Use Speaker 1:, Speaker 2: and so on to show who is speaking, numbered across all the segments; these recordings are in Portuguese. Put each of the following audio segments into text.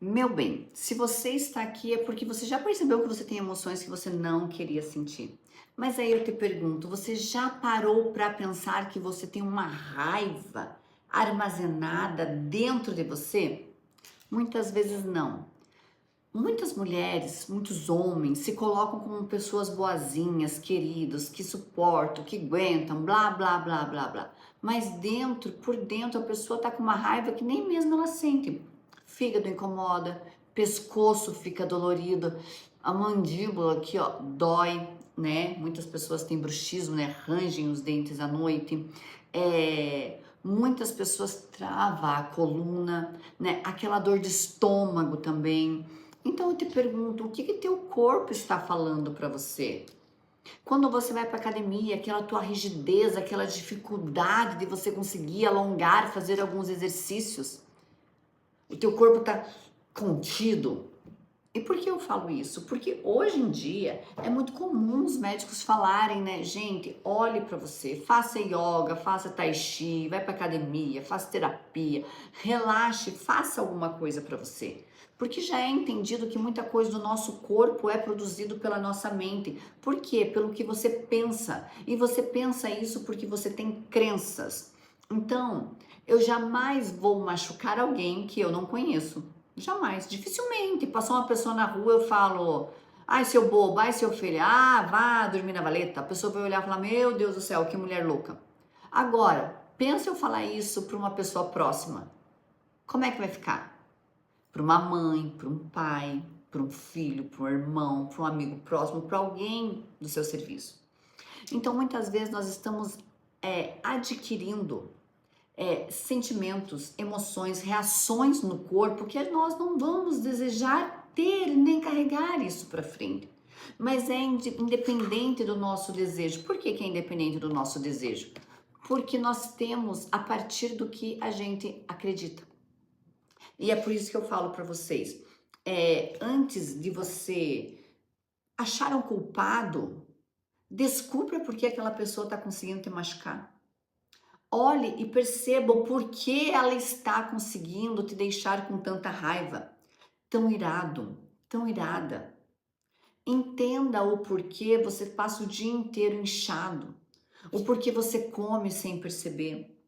Speaker 1: Meu bem, se você está aqui é porque você já percebeu que você tem emoções que você não queria sentir. Mas aí eu te pergunto, você já parou para pensar que você tem uma raiva armazenada dentro de você? Muitas vezes não. Muitas mulheres, muitos homens se colocam como pessoas boazinhas, queridos, que suportam, que aguentam, blá, blá, blá, blá, blá. Mas dentro, por dentro, a pessoa tá com uma raiva que nem mesmo ela sente. Fígado incomoda, pescoço fica dolorido, a mandíbula aqui, ó, dói, né? Muitas pessoas têm bruxismo, né? Rangem os dentes à noite. Muitas pessoas travam a coluna, né? Aquela dor de estômago também. Então eu te pergunto, o que que teu corpo está falando para você? Quando você vai para academia, aquela tua rigidez, aquela dificuldade de você conseguir alongar, fazer alguns exercícios, o teu corpo está contido. E por que eu falo isso? Porque hoje em dia é muito comum os médicos falarem, né, gente, olhe para você, faça yoga, faça tai chi, vai para academia, faça terapia, relaxe, faça alguma coisa para você. Porque já é entendido que muita coisa do nosso corpo é produzido pela nossa mente. Por quê? Pelo que você pensa. E você pensa isso porque você tem crenças. Então, eu jamais vou machucar alguém que eu não conheço. Jamais, dificilmente. Passou uma pessoa na rua, eu falo, ai seu bobo, ai seu filho, ah, vá dormir na valeta. A pessoa vai olhar e falar, meu Deus do céu, que mulher louca. Agora, pensa eu falar isso para uma pessoa próxima. Como é que vai ficar? Para uma mãe, para um pai, para um filho, para um irmão, para um amigo próximo, para alguém do seu serviço. Então, muitas vezes nós estamos adquirindo sentimentos, emoções, reações no corpo que nós não vamos desejar ter nem carregar isso para frente. Mas é independente do nosso desejo. Por que que é independente do nosso desejo? Porque nós temos a partir do que a gente acredita. E é por isso que eu falo para vocês, antes de você achar um culpado, descubra por que aquela pessoa está conseguindo te machucar. Olhe e perceba o porquê ela está conseguindo te deixar com tanta raiva, tão irado, tão irada. Entenda o porquê você passa o dia inteiro inchado, o porquê você come sem perceber.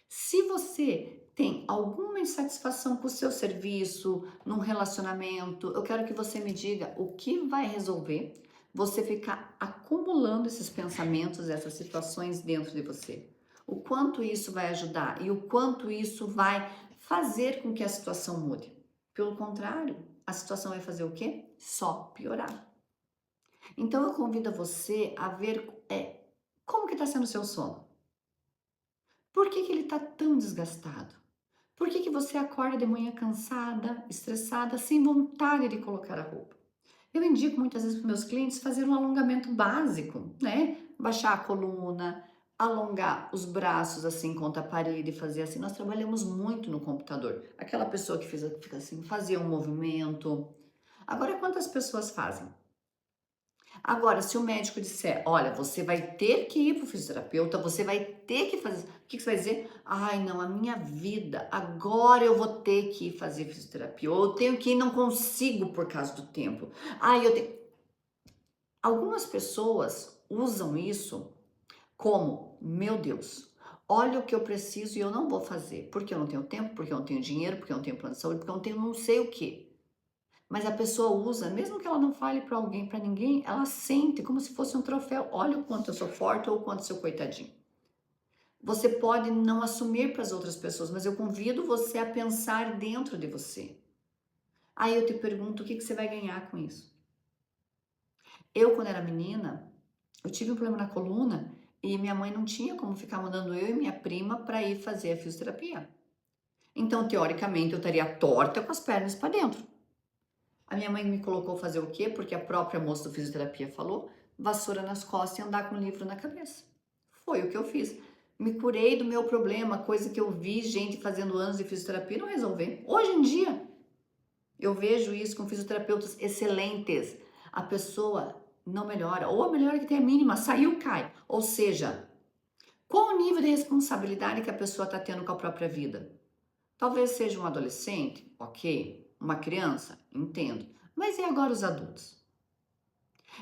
Speaker 1: Se você tem alguma insatisfação com o seu serviço, num relacionamento, eu quero que você me diga o que vai resolver você ficar acumulando esses pensamentos, essas situações dentro de você. O quanto isso vai ajudar e o quanto isso vai fazer com que a situação mude. Pelo contrário, a situação vai fazer o quê? Só piorar. Então eu convido você a ver como que está sendo o seu sono. Por que que ele está tão desgastado? Por que que você acorda de manhã cansada, estressada, sem vontade de colocar a roupa? Eu indico muitas vezes para meus clientes fazer um alongamento básico, né? Baixar a coluna, alongar os braços assim contra a parede, fazer assim. Nós trabalhamos muito no computador. Aquela pessoa que fica assim, fazia um movimento. Agora, quantas pessoas fazem? Agora, se o médico disser, olha, você vai ter que ir para o fisioterapeuta, você vai ter que fazer. O que que você vai dizer? Ai, não, a minha vida, agora eu vou ter que ir fazer fisioterapia. Ou eu tenho que ir, não consigo por causa do tempo. Ai, eu tenho. Algumas pessoas usam isso como, meu Deus, olha o que eu preciso e eu não vou fazer, porque eu não tenho tempo, porque eu não tenho dinheiro, porque eu não tenho plano de saúde, porque eu não tenho não sei o quê. Mas a pessoa usa, mesmo que ela não fale para alguém, para ninguém, ela sente como se fosse um troféu. Olha o quanto eu sou forte ou o quanto eu sou coitadinho. Você pode não assumir para as outras pessoas, mas eu convido você a pensar dentro de você. Aí eu te pergunto, o que que você vai ganhar com isso? Eu, quando era menina, eu tive um problema na coluna e minha mãe não tinha como ficar mandando eu e minha prima para ir fazer a fisioterapia. Então, teoricamente, eu estaria torta com as pernas para dentro. A minha mãe me colocou fazer o quê? Porque a própria moça do fisioterapia falou, vassoura nas costas e andar com o livro na cabeça. Foi o que eu fiz. Me curei do meu problema, coisa que eu vi gente fazendo anos de fisioterapia e não resolver. Hoje em dia, eu vejo isso com fisioterapeutas excelentes. A pessoa não melhora, ou a melhora que tem a mínima, saiu, cai. Ou seja, qual o nível de responsabilidade que a pessoa está tendo com a própria vida? Talvez seja um adolescente, ok. uma criança? Entendo. Mas e agora os adultos?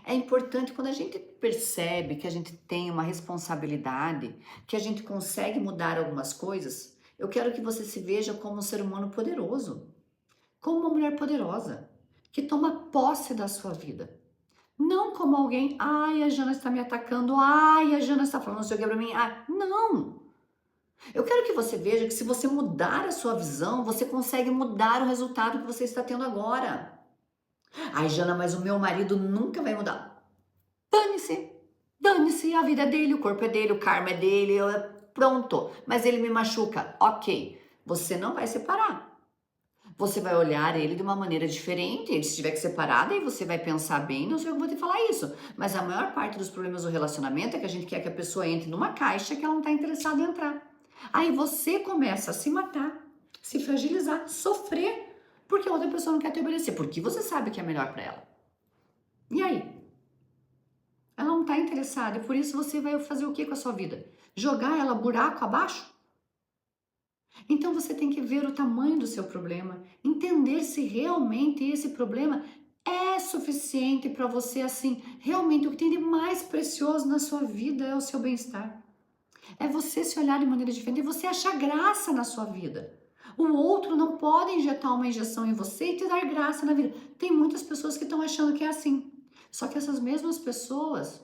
Speaker 1: É importante quando a gente percebe que a gente tem uma responsabilidade, que a gente consegue mudar algumas coisas. Eu quero que você se veja como um ser humano poderoso, como uma mulher poderosa, que toma posse da sua vida. Não como alguém, ai, a Jana está me atacando, ai, a Jana está falando não sei o que pra mim. Ah, não! Eu quero que você veja que se você mudar a sua visão, você consegue mudar o resultado que você está tendo agora. Ai, Jana, mas o meu marido nunca vai mudar. Dane-se, dane-se, a vida é dele, o corpo é dele, o karma é dele, pronto. Mas ele me machuca, ok. Você não vai separar. Você vai olhar ele de uma maneira diferente. Ele se tiver que separar, daí você vai pensar bem, não sei o que eu vou te falar isso. Mas a maior parte dos problemas do relacionamento é que a gente quer que a pessoa entre numa caixa que ela não está interessada em entrar. Aí você começa a se matar, se fragilizar, sofrer, porque a outra pessoa não quer te obedecer, porque você sabe que é melhor para ela. E aí? Ela não está interessada, e por isso você vai fazer o que com a sua vida? Jogar ela buraco abaixo? Então você tem que ver o tamanho do seu problema, entender se realmente esse problema é suficiente para você, assim, realmente o que tem de mais precioso na sua vida é o seu bem-estar. É você se olhar de maneira diferente, é você achar graça na sua vida. O outro não pode injetar uma injeção em você e te dar graça na vida. Tem muitas pessoas que estão achando que é assim. Só que essas mesmas pessoas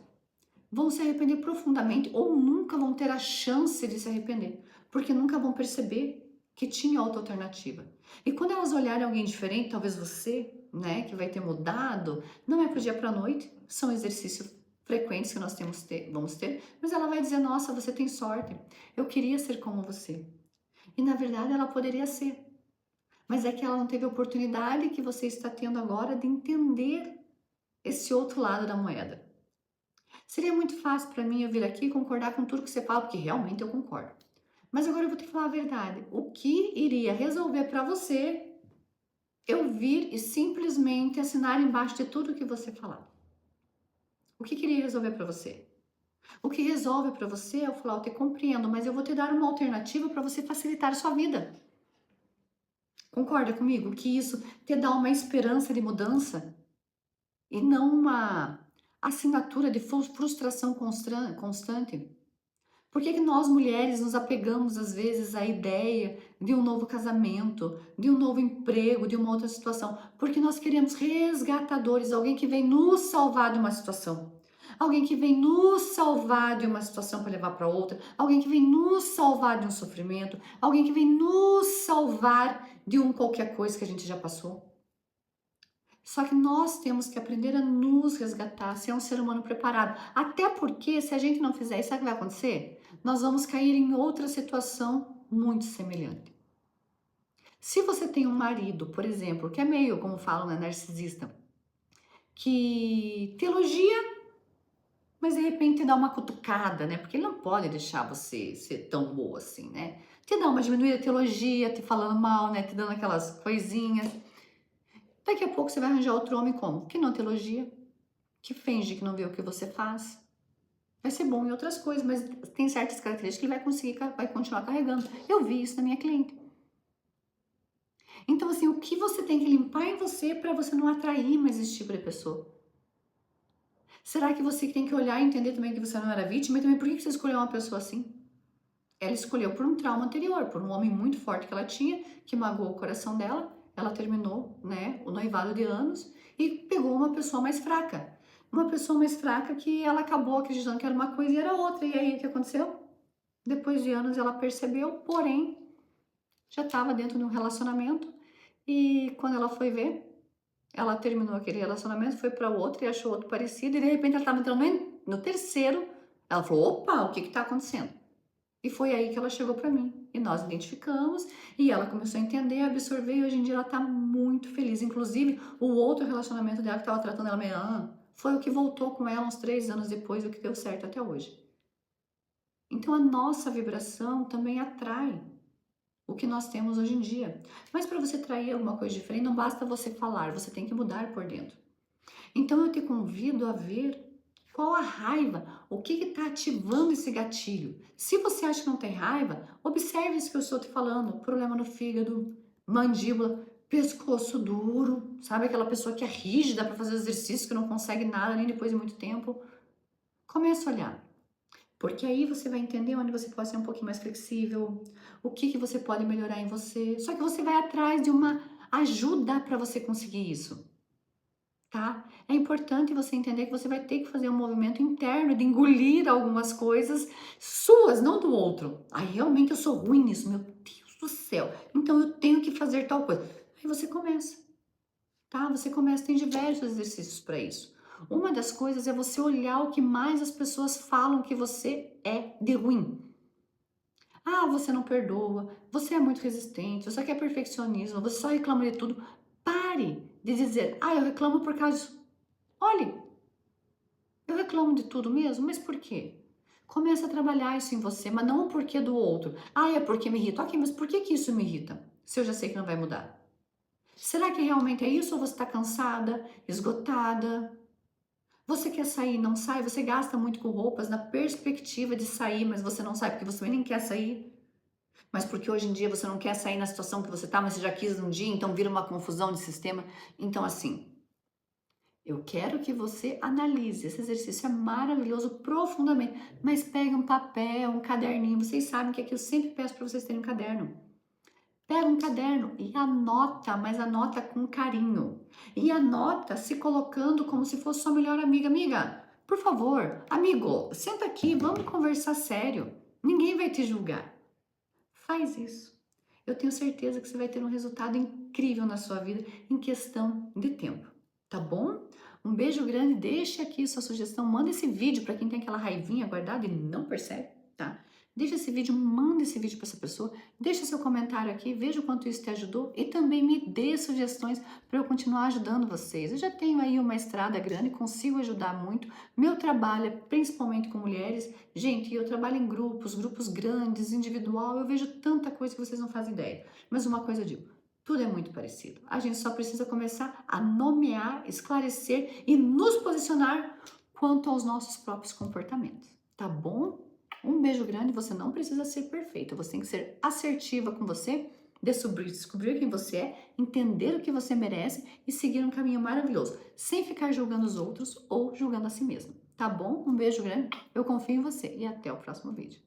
Speaker 1: vão se arrepender profundamente ou nunca vão ter a chance de se arrepender, porque nunca vão perceber que tinha outra alternativa. E quando elas olharem alguém diferente, talvez você, né, que vai ter mudado, não é pro dia para a noite, são exercícios frequentes que nós vamos ter, mas ela vai dizer, nossa, você tem sorte, eu queria ser como você. E na verdade ela poderia ser, mas é que ela não teve a oportunidade que você está tendo agora de entender esse outro lado da moeda. Seria muito fácil para mim eu vir aqui e concordar com tudo que você fala, porque realmente eu concordo. Mas agora eu vou te falar a verdade. O que iria resolver para você eu vir e simplesmente assinar embaixo de tudo que você falar? O que iria resolver para você? O que resolve para você é eu falar, eu te compreendo, mas eu vou te dar uma alternativa para você facilitar a sua vida. Concorda comigo que isso te dá uma esperança de mudança e não uma assinatura de frustração constante? Por que nós mulheres nos apegamos às vezes à ideia de um novo casamento, de um novo emprego, de uma outra situação? Porque nós queremos resgatadores, alguém que vem nos salvar de uma situação. Alguém que vem nos salvar de uma situação para levar para outra, alguém que vem nos salvar de um sofrimento, alguém que vem nos salvar de qualquer coisa que a gente já passou. Só que nós temos que aprender a nos resgatar, ser um ser humano preparado. Até porque, se a gente não fizer isso, sabe o que vai acontecer? Nós vamos cair em outra situação muito semelhante. Se você tem um marido, por exemplo, que é meio, como falam, né, narcisista, que te elogia, mas de repente te dá uma cutucada, né? Porque ele não pode deixar você ser tão boa assim, né? Te dá uma diminuída, te elogia, te falando mal, né? Te dando aquelas coisinhas. Daqui a pouco você vai arranjar outro homem como? Que não te elogia, que finge que não vê o que você faz. Vai ser bom em outras coisas, mas tem certas características que ele vai conseguir, vai continuar carregando. Eu vi isso na minha cliente. Então, assim, o que você tem que limpar em você para você não atrair mais esse tipo de pessoa? Será que você tem que olhar e entender também que você não era vítima? E também por que você escolheu uma pessoa assim? Ela escolheu por um trauma anterior, por um homem muito forte que ela tinha, que magoou o coração dela. Ela terminou, né, o noivado de anos e pegou uma pessoa mais fraca. Uma pessoa mais fraca que ela acabou acreditando que era uma coisa e era outra. E aí, o que aconteceu? Depois de anos ela percebeu, porém, já estava dentro de um relacionamento e quando ela foi ver, ela terminou aquele relacionamento, foi para outro e achou outro parecido e de repente ela estava entrando no terceiro. Ela falou, opa, o que está acontecendo? E foi aí que ela chegou para mim. E nós identificamos e ela começou a entender, absorver e hoje em dia ela tá muito feliz. Inclusive, o outro relacionamento dela que estava tratando ela meio, foi o que voltou com ela uns 3 anos depois, o que deu certo até hoje. Então a nossa vibração também atrai o que nós temos hoje em dia. Mas para você atrair alguma coisa diferente, não basta você falar, você tem que mudar por dentro. Então eu te convido a ver qual a raiva, o que está ativando esse gatilho. Se você acha que não tem raiva, observe isso que eu estou te falando, problema no fígado, mandíbula. pescoço duro, sabe aquela pessoa que é rígida para fazer exercício, que não consegue nada nem depois de muito tempo. Começa a olhar, porque aí você vai entender onde você pode ser um pouquinho mais flexível, o que que você pode melhorar em você. Só que você vai atrás de uma ajuda para você conseguir isso, tá? É importante você entender que você vai ter que fazer um movimento interno de engolir algumas coisas suas, não do outro. Aí realmente eu sou ruim nisso, meu Deus do céu. Então eu tenho que fazer tal coisa. Aí você começa, tá? Você começa, tem diversos exercícios para isso. Uma das coisas é você olhar o que mais as pessoas falam que você é de ruim. Ah, você não perdoa, você é muito resistente, você quer perfeccionismo, você só reclama de tudo. Pare de dizer, ah, eu reclamo por causa disso. Olhe, eu reclamo de tudo mesmo, mas por quê? Começa a trabalhar isso em você, mas não o porquê do outro. Ah, é porque me irrita. Ok, mas por que que isso me irrita? Se eu já sei que não vai mudar. Será que realmente é isso ou você está cansada, esgotada? Você quer sair e não sai? Você gasta muito com roupas na perspectiva de sair, mas você não sai porque você nem quer sair? Mas porque hoje em dia você não quer sair na situação que você está, mas você já quis um dia, então vira uma confusão de sistema. Então, assim, eu quero que você analise. Esse exercício é maravilhoso profundamente, mas pegue um papel, um caderninho. Vocês sabem que aqui eu sempre peço para vocês terem um caderno. Pega um caderno e anota, mas anota com carinho. E anota se colocando como se fosse sua melhor amiga. Amiga, por favor, amigo, senta aqui, vamos conversar sério. Ninguém vai te julgar. Faz isso. Eu tenho certeza que você vai ter um resultado incrível na sua vida em questão de tempo, tá bom? Um beijo grande, deixa aqui sua sugestão, manda esse vídeo para quem tem aquela raivinha guardada e não percebe, tá? Deixa esse vídeo, manda esse vídeo para essa pessoa, deixa seu comentário aqui, veja o quanto isso te ajudou e também me dê sugestões para eu continuar ajudando vocês. Eu já tenho aí uma estrada grande, consigo ajudar muito. Meu trabalho é principalmente com mulheres. Gente, eu trabalho em grupos, grupos grandes, individual, eu vejo tanta coisa que vocês não fazem ideia. Mas uma coisa eu digo, tudo é muito parecido. A gente só precisa começar a nomear, esclarecer e nos posicionar quanto aos nossos próprios comportamentos, tá bom? Um beijo grande, você não precisa ser perfeita, você tem que ser assertiva com você, descobrir quem você é, entender o que você merece e seguir um caminho maravilhoso, sem ficar julgando os outros ou julgando a si mesmo, tá bom? Um beijo grande, eu confio em você e até o próximo vídeo.